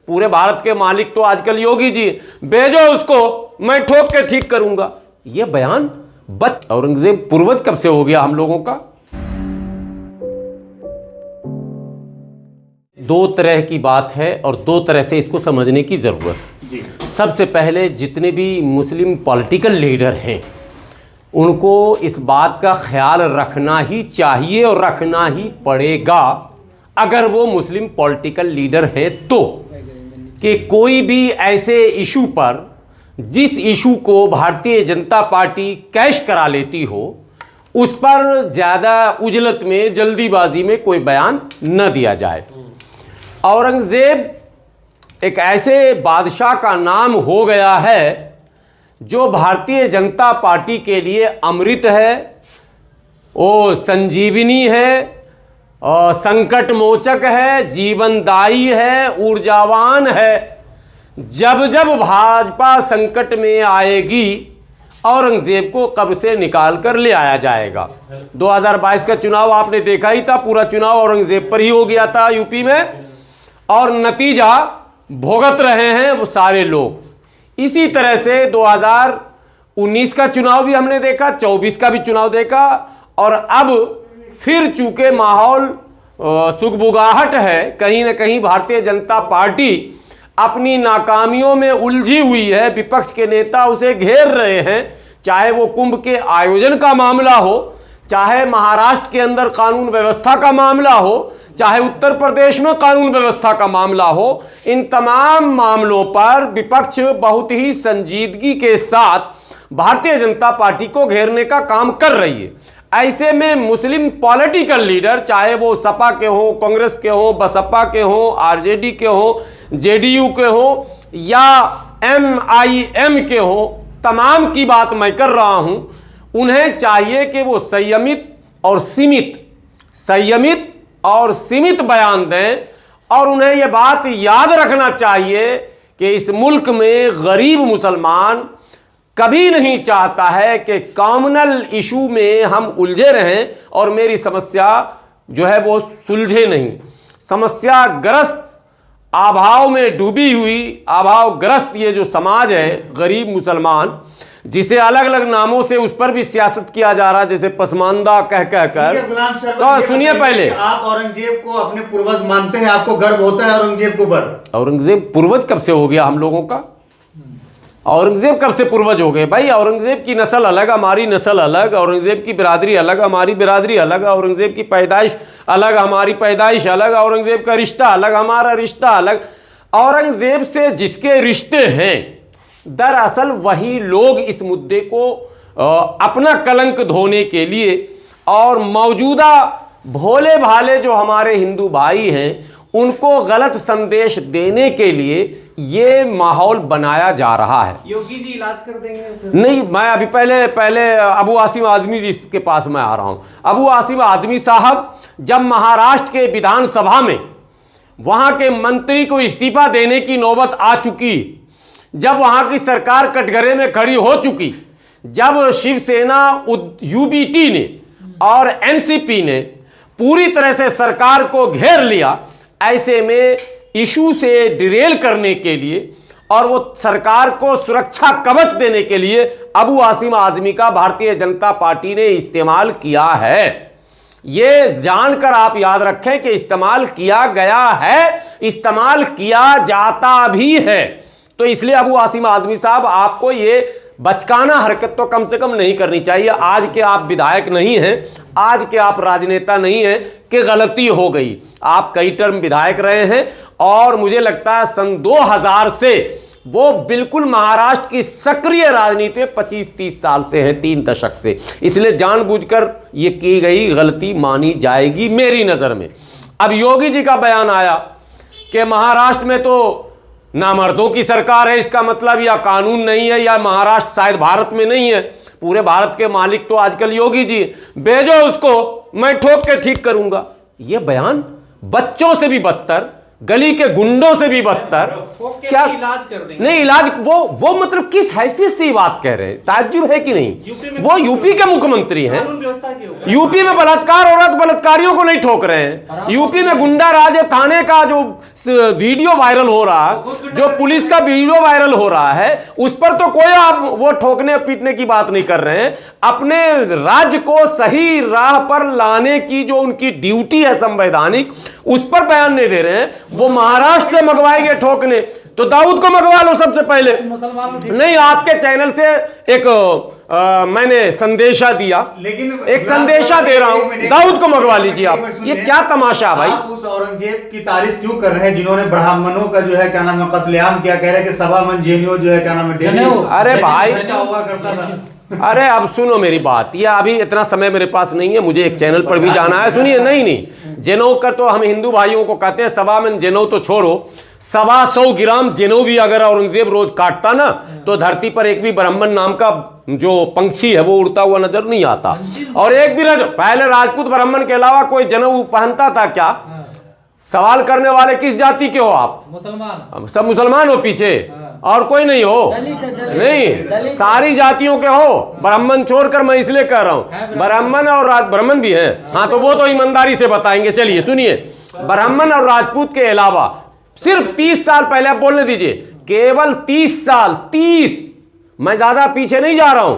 पूरे भारत के मालिक तो आजकल योगी जी, भेजो उसको, मैं ठोक के ठीक करूंगा। ये बयान औरंगजेब पूर्वज कब से हो गया हम लोगों का? दो तरह की बात है और दो तरह से इसको समझने की जरूरत। सबसे पहले जितने भी मुस्लिम पॉलिटिकल लीडर हैं उनको इस बात का ख्याल रखना ही चाहिए और रखना ही पड़ेगा, अगर वो मुस्लिम पॉलिटिकल लीडर है तो, कि कोई भी ऐसे इशू पर जिस इशू को भारतीय जनता पार्टी कैश करा लेती हो उस पर ज़्यादा उजलत में, जल्दीबाजी में कोई बयान न दिया जाए। औरंगजेब एक ऐसे बादशाह का नाम हो गया है जो भारतीय जनता पार्टी के लिए अमृत है, वो संजीवनी है, संकट मोचक है, जीवनदायी है, ऊर्जावान है। जब जब भाजपा संकट में आएगी औरंगजेब को कब्र से निकाल कर ले आया जाएगा। 2022 का चुनाव आपने देखा ही था, पूरा चुनाव औरंगजेब पर ही हो गया था यूपी में, और नतीजा भुगत रहे हैं वो सारे लोग। इसी तरह से 2019 का चुनाव भी हमने देखा, 24 का भी चुनाव देखा, और अब फिर चूंकि माहौल सुगबुगाहट है, कहीं ना कहीं भारतीय जनता पार्टी अपनी नाकामियों में उलझी हुई है, विपक्ष के नेता उसे घेर रहे हैं, चाहे वो कुंभ के आयोजन का मामला हो, चाहे महाराष्ट्र के अंदर कानून व्यवस्था का मामला हो, चाहे उत्तर प्रदेश में कानून व्यवस्था का मामला हो। इन तमाम मामलों पर विपक्ष बहुत ही संजीदगी के साथ भारतीय जनता पार्टी को घेरने का काम कर रही है। ऐसे में मुस्लिम पॉलिटिकल लीडर, चाहे वो सपा के हो, कांग्रेस के हो, बसपा के हो, आरजेडी के हो, जेडीयू के हो या एमआईएम के हो, तमाम की बात मैं कर रहा हूं, उन्हें चाहिए कि वो संयमित और सीमित बयान दें, और उन्हें यह बात याद रखना चाहिए कि इस मुल्क में गरीब मुसलमान कभी नहीं चाहता है कि कॉमनल इशू में हम उलझे रहें और मेरी समस्या जो है वो सुलझे नहीं। समस्या ग्रस्त, अभाव में डूबी हुई, अभावग्रस्त ये जो समाज है गरीब मुसलमान, जिसे अलग अलग नामों से उस पर भी सियासत किया जा रहा है, जैसे पसमानदा कह कर। तो सुनिए, पहले आप औरंगजेब को अपने पूर्वज मानते हैं, आपको गर्व होता है औरंगजेब को पर? औरंगजेब पूर्वज कब से हो गया हम लोगों का? औरंगजेब कब से पूर्वज हो गए भाई? औरंगजेब की नस्ल अलग, हमारी नस्ल अलग, औरंगजेब की बिरादरी अलग, हमारी बिरादरी अलग, औरंगजेब की पैदाइश अलग, हमारी पैदाइश अलग, औरंगजेब का रिश्ता अलग, हमारा रिश्ता अलग। औरंगजेब से जिसके रिश्ते हैं, दरअसल वही लोग इस मुद्दे को अपना कलंक धोने के लिए और मौजूदा भोले भाले जो हमारे हिंदू भाई हैं उनको गलत संदेश देने के लिए ये माहौल बनाया जा रहा है। योगी जी इलाज कर देंगे? नहीं, मैं अभी पहले अबू आसिम आदमी जी के पास मैं आ रहा हूं। अबू आसिम आदमी साहब जब महाराष्ट्र के विधानसभा में वहां के मंत्री को इस्तीफा देने की नौबत आ चुकी, जब वहां की सरकार कटघरे में खड़ी हो चुकी, जब शिवसेना, यूबीटी ने और एनसीपी ने पूरी तरह से सरकार को घेर लिया, ऐसे में इशू से डिरेल करने के लिए और वो सरकार को सुरक्षा कवच देने के लिए अबू आसिम आदमी का भारतीय जनता पार्टी ने इस्तेमाल किया है। ये जानकर आप याद रखें कि इस्तेमाल किया गया है, इस्तेमाल किया जाता भी है। तो इसलिए अबू आसिम आदमी साहब, आपको ये बचकाना हरकत तो कम से कम नहीं करनी चाहिए। आज के आप विधायक नहीं हैं, आज के आप राजनेता नहीं हैं कि गलती हो गई। आप कई टर्म विधायक रहे हैं और मुझे लगता है सन 2000 से वो बिल्कुल महाराष्ट्र की सक्रिय राजनीति में 25-30 साल से है, 3 दशक से। इसलिए जानबूझकर ये की गई गलती मानी जाएगी मेरी नजर में। अब योगी जी का बयान आया कि महाराष्ट्र में तो नामर्दों की सरकार है, इसका मतलब या कानून नहीं है या महाराष्ट्र शायद भारत में नहीं है, पूरे भारत के मालिक तो आजकल योगी जी, भेजो उसको, मैं ठोक के ठीक करूंगा। यह बयान बच्चों से भी बदतर, गली के गुंडों से भी बदतर। ठोक के क्या नहीं, इलाज कर देंगे। नहीं इलाज, वो मतलब किस हैसियत से ये बात कह रहे हैं, ताज्जुब है कि यूपी नहीं? में वो यूपी के मुख्यमंत्री हैं, कानून व्यवस्था के ऊपर यूपी में बलात्कार हो रहा है तो बलात्कारियों को नहीं ठोक रहे हैं। यूपी में गुंडा राज थाने का जो वीडियो वायरल हो रहा है, जो पुलिस का वीडियो वायरल हो रहा है, उस पर तो कोई आप वो ठोकने पीटने की बात नहीं कर रहे हैं। अपने राज्य को सही राह पर लाने की जो उनकी ड्यूटी है संवैधानिक, उस पर बयान नहीं दे रहे हैं। वो महाराष्ट्र से मंगवाएंगे ठोकने, तो दाऊद को मंगवा लो सबसे पहले। नहीं, आपके चैनल से एक मैंने संदेशा दिया, लेकिन एक संदेशा दे रहा हूं, दाऊद को मंगवा लीजिए आप। ये क्या तमाशा है भाई? आप उस औरंगजेब की तारीफ क्यों कर रहे हैं जिन्होंने ब्राह्मणों का जो है क्या नाम है कत्लेआम किया? कह रहे हैं कि सवा मन जेनियो जो है क्या नाम है डेली अरे भाई, हुआ करता था। अरे अब सुनो मेरी बात, ये अभी इतना समय मेरे पास नहीं है, मुझे एक चैनल पर भी जाना है। सुनिए, नहीं जनेऊ कर तो हम हिंदू भाइयों को कहते हैं, सवा में जनेऊ तो छोड़ो, 125 ग्राम जनेऊ भी अगर औरंगजेब रोज काटता ना, तो धरती पर एक भी ब्राह्मण नाम का जो पंछी है वो उड़ता हुआ नजर नहीं आता। और एक भी पहले राजपूत ब्राह्मण के अलावा कोई जनेऊ पहनता था क्या? सवाल करने वाले किस जाति के हो आप? मुसलमान। सब मुसलमान हो पीछे, और कोई नहीं हो? नहीं, सारी जातियों के हो, ब्राह्मण छोड़कर। मैं इसलिए कह रहा हूं ब्राह्मण और ब्राह्मण भी है, हाँ, तो वो तो ईमानदारी से बताएंगे। चलिए सुनिए, ब्राह्मण और राजपूत के अलावा सिर्फ 30 साल पहले, आप बोलने दीजिए, केवल 30 साल, 30, मैं ज्यादा पीछे नहीं जा रहा हूं,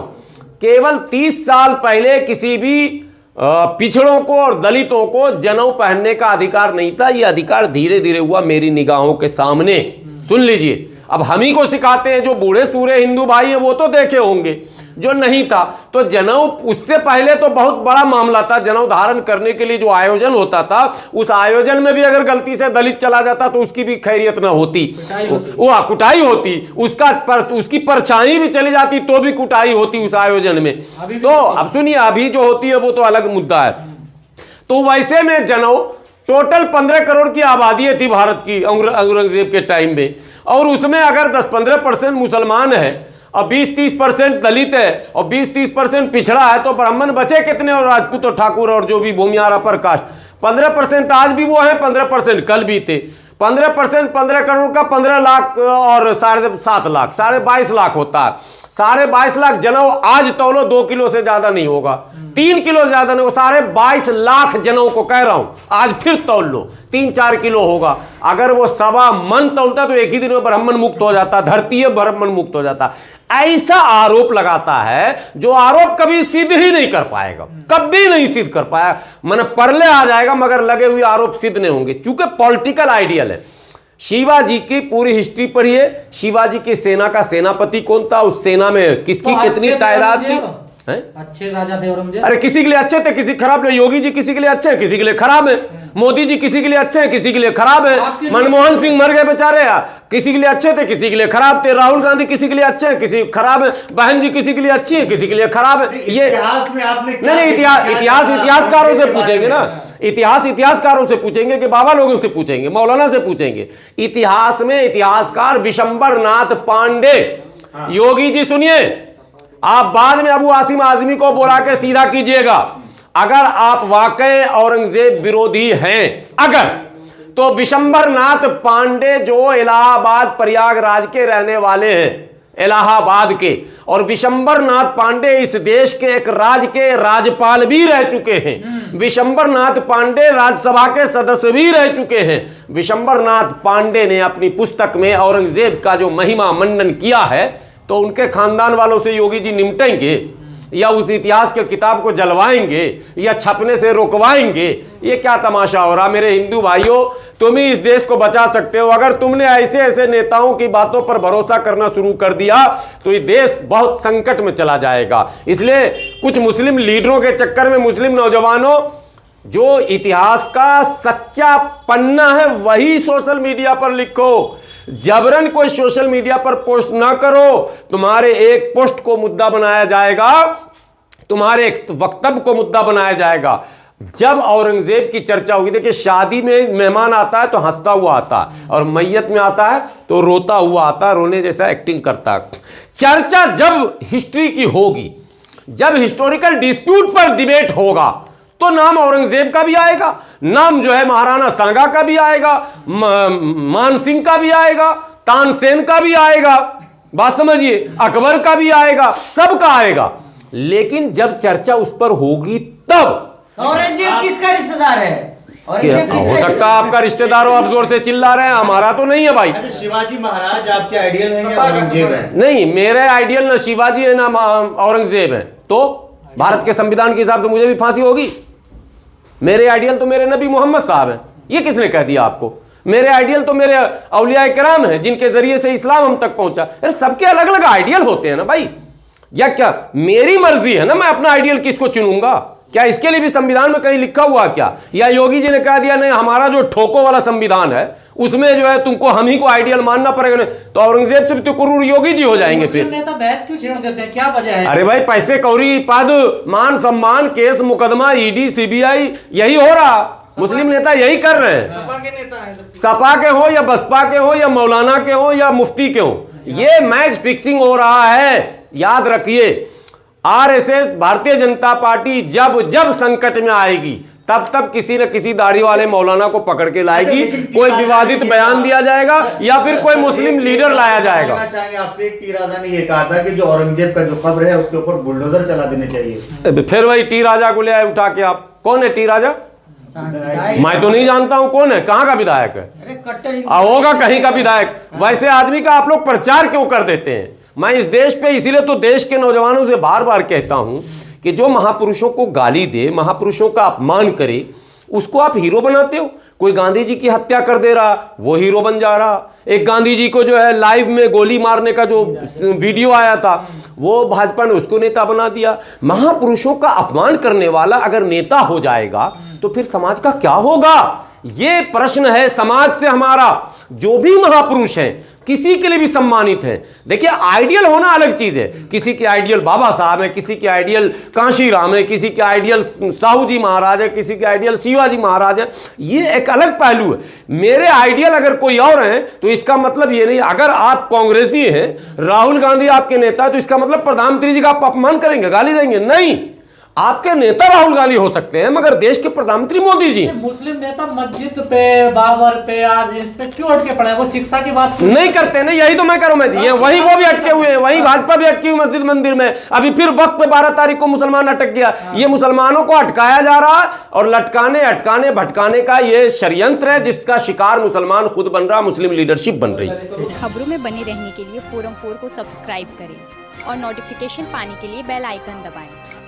केवल 30 साल पहले किसी भी पिछड़ों को और दलितों को जनेऊ पहनने का अधिकार नहीं था। यह अधिकार धीरे धीरे हुआ मेरी निगाहों के सामने। सुन लीजिए, अब हम ही को सिखाते हैं, जो बूढ़े सूरे हिंदू भाई हैं वो तो देखे होंगे, जो नहीं था तो जनेऊ, उससे पहले तो बहुत बड़ा मामला था। जनेऊ धारण करने के लिए जो आयोजन होता था, उस आयोजन में भी अगर गलती से दलित चला जाता तो उसकी भी खैरियत ना होती, वो कुटाई होती, उसकी परछाई भी चली जाती तो भी कुटाई होती उस आयोजन में। तो अब सुनिए, अभी जो होती है वो तो अलग मुद्दा है। तो वैसे में जनेऊ, टोटल 15 करोड़ की आबादी थी भारत की औरंगजेब के टाइम में, और उसमें अगर 10-15% मुसलमान है और 20-30% दलित है और 20-30% पिछड़ा है, तो ब्राह्मण बचे कितने? और राजपूत और ठाकुर और जो भी भूमियार अपर कास्ट, 15% आज भी वो है, 15% कल भी थे। 15% 15 करोड़ का 15 लाख और 7.5 लाख, 22.5 लाख होता है। 22.5 लाख जनेऊ आज तौलो 2 किलो से ज्यादा नहीं होगा, 3 किलो से ज्यादा नहीं होगा। 22.5 लाख जनेऊ को कह रहा हूं, आज फिर तौल लो, 3-4 किलो होगा। अगर वो 1.25 मन तौलता तो एक ही दिन में ब्राह्मण मुक्त हो जाता, धरती ब्राह्मण मुक्त हो जाता। ऐसा आरोप लगाता है जो आरोप कभी सिद्ध ही नहीं कर पाएगा, कभी नहीं सिद्ध कर पाया। मन परले आ जाएगा मगर लगे हुए आरोप सिद्ध नहीं होंगे, चूंकि पॉलिटिकल आइडियल है। शिवाजी की पूरी हिस्ट्री पढ़िए, शिवाजी की सेना का सेनापति कौन था, उस सेना में किसकी कितनी तादाद थी? अच्छे राजा थे औरंगजेब। अरे किसी के लिए अच्छे थे, किसी खराब थे। योगी जी किसी के लिए अच्छे हैं, किसी के लिए खराब है। मोदी जी किसी के लिए अच्छे हैं, किसी के लिए खराब है। मनमोहन सिंह मर गए बेचारे, किसी के लिए अच्छे थे, किसी के लिए खराब थे। राहुल गांधी किसी के लिए अच्छे हैं, किसी खराब है। बहन जी किसी के लिए अच्छी है, किसी के लिए खराब है। ये इतिहास में आपने नहीं, इतिहास इतिहासकारों से पूछेंगे ना, इतिहासकारों से पूछेंगे कि बाबा लोगों से पूछेंगे, मौलाना से पूछेंगे। इतिहास में इतिहासकार विशंबर नाथ पांडे, योगी जी सुनिए, आप बाद में अबू आसिम आजमी को बुला के सीधा कीजिएगा। अगर आप वाकई औरंगजेब विरोधी हैं, अगर, तो विशंबर नाथ पांडे जो इलाहाबाद प्रयागराज के रहने वाले हैं, इलाहाबाद के, और विशंबर नाथ पांडे इस देश के एक राज्य के राज्यपाल भी रह चुके हैं। विशंबर नाथ पांडे राज्यसभा के सदस्य भी रह चुके हैं। विशंबर नाथ पांडे ने अपनी पुस्तक में औरंगजेब का जो महिमा मंडन किया है, तो उनके खानदान वालों से योगी जी निपटेंगे या उस इतिहास के किताब को जलवाएंगे या छपने से रोकवाएंगे? ये क्या तमाशा हो रहा? मेरे हिंदू भाइयों, तुम ही इस देश को बचा सकते हो। अगर तुमने ऐसे ऐसे नेताओं की बातों पर भरोसा करना शुरू कर दिया तो ये देश बहुत संकट में चला जाएगा। इसलिए कुछ मुस्लिम लीडरों के चक्कर में, मुस्लिम नौजवानों, जो इतिहास का सच्चा पन्ना है वही सोशल मीडिया पर लिखो। जबरन कोई सोशल मीडिया पर पोस्ट ना करो। तुम्हारे एक पोस्ट को मुद्दा बनाया जाएगा, तुम्हारे एक वक्तव्य को मुद्दा बनाया जाएगा। जब औरंगजेब की चर्चा होगी, देखिए शादी में मेहमान आता है तो हंसता हुआ आता है, और मैयत में आता है तो रोता हुआ आता है, रोने जैसा एक्टिंग करता है। चर्चा जब हिस्ट्री की होगी, जब हिस्टोरिकल डिस्प्यूट पर डिबेट होगा, तो नाम औरंगजेब का भी आएगा, नाम जो है महाराणा सांगा का भी आएगा, मान सिंह का भी आएगा, तानसेन का भी आएगा, बात समझिए, अकबर का भी आएगा, सबका आएगा। लेकिन जब चर्चा उस पर होगी तब औरंगजेब किसका रिश्तेदार है? क्या हो सकता है आपका रिश्तेदार हो, आप जोर से चिल्ला रहे हैं, हमारा तो नहीं है भाई। अच्छा, शिवाजी महाराज आपके आइडियल हैं या औरंगजेब है? नहीं, मेरे आइडियल ना शिवाजी है ना औरंगजेब है। तो भारत के संविधान के हिसाब से मुझे भी फांसी होगी। मेरे आइडियल तो मेरे नबी मोहम्मद साहब हैं। ये किसने कह दिया आपको? मेरे आइडियल तो मेरे औलिया किराम हैं, जिनके जरिए से इस्लाम हम तक पहुंचा। अरे सबके अलग अलग आइडियल होते हैं ना भाई। या क्या मेरी मर्जी है ना, मैं अपना आइडियल किसको चुनूंगा? क्या इसके लिए भी संविधान में कहीं लिखा हुआ क्या? या योगी जी ने कह दिया नहीं, हमारा जो ठोको वाला संविधान है उसमें जो है तुमको हम ही को आइडियल मानना पड़ेगा? नहीं तो औरंगजेब से भी तो कुरूर योगी जी हो जाएंगे फिर। नेता बहस क्यों छेड़ देते हैं, क्या वजह है? अरे भाई, पैसे कौड़ी पद मान सम्मान केस मुकदमा ईडी सीबीआई यही हो रहा। मुस्लिम नेता यही कर रहे हैं। सपा के नेता हैं। सपा के हो या बसपा के हो या मौलाना के हो या मुफ्ती के हो, ये मैच फिक्सिंग हो रहा है। याद रखिए, आरएसएस भारतीय जनता पार्टी जब जब संकट में आएगी तब तब किसी न किसी दाढ़ी वाले मौलाना को पकड़ के लाएगी। कोई विवादित बयान दिया जाएगा या फिर कोई मुस्लिम लीडर लाया जाएगा। चाहेंगे आपसे, टी राजा ने ये कहा था कि जो औरंगजेब का जो कब्र है उसके ऊपर बुलडोजर चला देने चाहिए। फिर वही टी राजा को ले आए उठा के। आप कौन है टी राजा? मैं तो नहीं जानता हूं कौन है, कहां का विधायक है? अरे कट्टर होगा कहीं का विधायक। वैसे आदमी का आप लोग प्रचार क्यों कर देते हैं? मैं इस देश पे इसीलिए तो देश के नौजवानों से बार बार कहता हूं कि जो महापुरुषों को गाली दे, महापुरुषों का अपमान करे, उसको आप हीरो बनाते हो। कोई गांधी जी की हत्या कर दे रहा, वो हीरो बन जा रहा। एक गांधी जी को जो है लाइव में गोली मारने का जो वीडियो आया था, वो भाजपा ने उसको नेता बना दिया। महापुरुषों का अपमान करने वाला अगर नेता हो जाएगा तो फिर समाज का क्या होगा? ये प्रश्न है समाज से हमारा। जो भी महापुरुष हैं किसी के लिए भी सम्मानित हैं। देखिए, आइडियल होना अलग चीज है। किसी के आइडियल बाबा साहब है, किसी के आइडियल कांशी राम है, किसी के आइडियल साहू जी महाराज है, किसी के आइडियल शिवाजी महाराज है। ये एक अलग पहलू है। मेरे आइडियल अगर कोई और है तो इसका मतलब ये नहीं, अगर आप कांग्रेसी हैं, राहुल गांधी आपके नेता, तो इसका मतलब प्रधानमंत्री जी का आप अपमान करेंगे, गाली देंगे? नहीं, आपके नेता राहुल गांधी हो सकते हैं मगर देश के प्रधानमंत्री मोदी जी। मुस्लिम नेता मस्जिद पे, बाबर पे, आज इस पे क्यों अटके पड़े हैं? वो शिक्षा की बात नहीं करते ना, यही तो मैं करूं। मैं ये वही वो भी अटके हुए हैं, वही भाजपा भी अटकी हुई मस्जिद मंदिर में। अभी फिर वक्त पे 12 तारीख को मुसलमान अटक गया। ये मुसलमानों को अटकाया जा रहा और लटकाने अटकाने भटकाने का ये षड्यंत्र है, जिसका शिकार मुसलमान खुद बन रहा, मुस्लिम लीडरशिप बन रही। खबरों में बने रहने के लिए फोरम 4 को सब्सक्राइब करें और नोटिफिकेशन पाने के लिए बेल आइकन दबाएं।